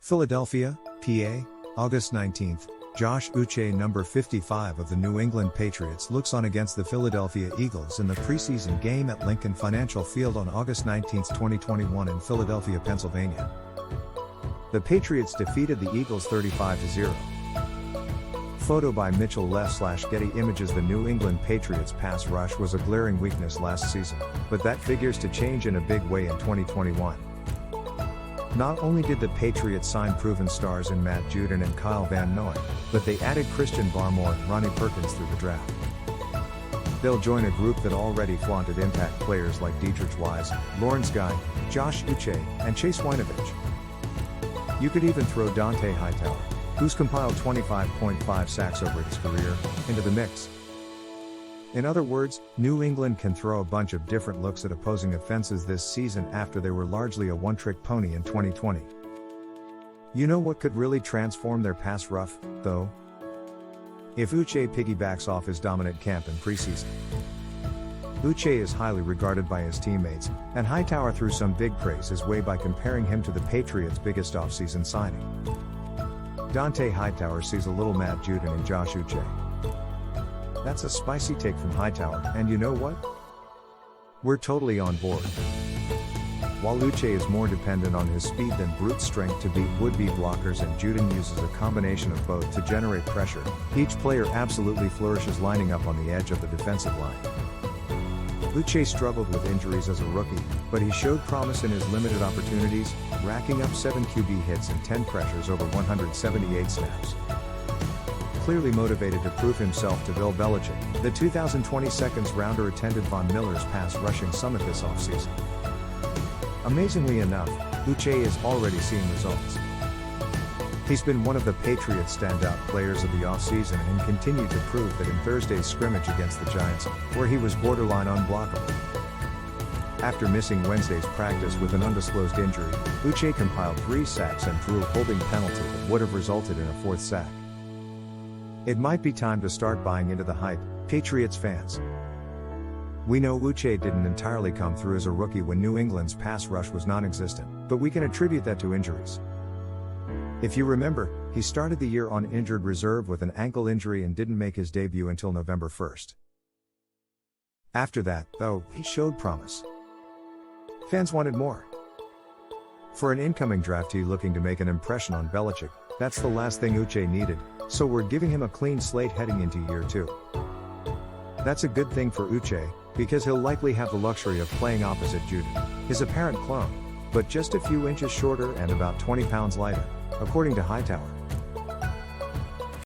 Philadelphia, PA, August 19. Josh Uche, number 55 of the New England Patriots, looks on against the Philadelphia Eagles in the preseason game at Lincoln Financial Field on August 19, 2021 in Philadelphia, Pennsylvania. The Patriots defeated the Eagles 35-0. Photo by Mitchell Leff / Getty Images. The New England Patriots pass rush was a glaring weakness last season, but that figures to change in a big way in 2021. Not only did the Patriots sign proven stars in Matt Judon and Kyle Van Noy, but they added Christian Barmore and Ronnie Perkins through the draft. They'll join a group that already flaunted impact players like Deatrich Wise, Lawrence Guy, Josh Uche, and Chase Winovich. You could even throw Dont'a Hightower, who's compiled 25.5 sacks over his career, into the mix. In other words, New England can throw a bunch of different looks at opposing offenses this season after they were largely a one-trick pony in 2020. You know what could really transform their pass rush, though? If Uche piggybacks off his dominant camp in preseason. Uche is highly regarded by his teammates, and Hightower threw some big praise his way by comparing him to the Patriots' biggest offseason signing. Dont'a Hightower sees a little Matt Judon and Josh Uche. That's a spicy take from Hightower, and you know what? We're totally on board. While Uche is more dependent on his speed than brute strength to beat would-be blockers, and Judon uses a combination of both to generate pressure, each player absolutely flourishes lining up on the edge of the defensive line. Uche struggled with injuries as a rookie, but he showed promise in his limited opportunities, racking up 7 QB hits and 10 pressures over 178 snaps. Clearly motivated to prove himself to Bill Belichick, the 2020 seconds-rounder attended Von Miller's pass rushing summit this offseason. Amazingly enough, Uche is already seeing results. He's been one of the Patriots' standout players of the offseason and continued to prove that in Thursday's scrimmage against the Giants, where he was borderline unblockable. After missing Wednesday's practice with an undisclosed injury, Uche compiled 3 sacks and drew a holding penalty that would have resulted in a 4th sack. It might be time to start buying into the hype, Patriots fans. We know Uche didn't entirely come through as a rookie when New England's pass rush was non-existent, but we can attribute that to injuries. If you remember, he started the year on injured reserve with an ankle injury and didn't make his debut until November 1st. After that, though, he showed promise. Fans wanted more. For an incoming draftee looking to make an impression on Belichick, that's the last thing Uche needed, so we're giving him a clean slate heading into year 2. That's a good thing for Uche, because he'll likely have the luxury of playing opposite Judon, his apparent clone, but just a few inches shorter and about 20 pounds lighter, according to Hightower.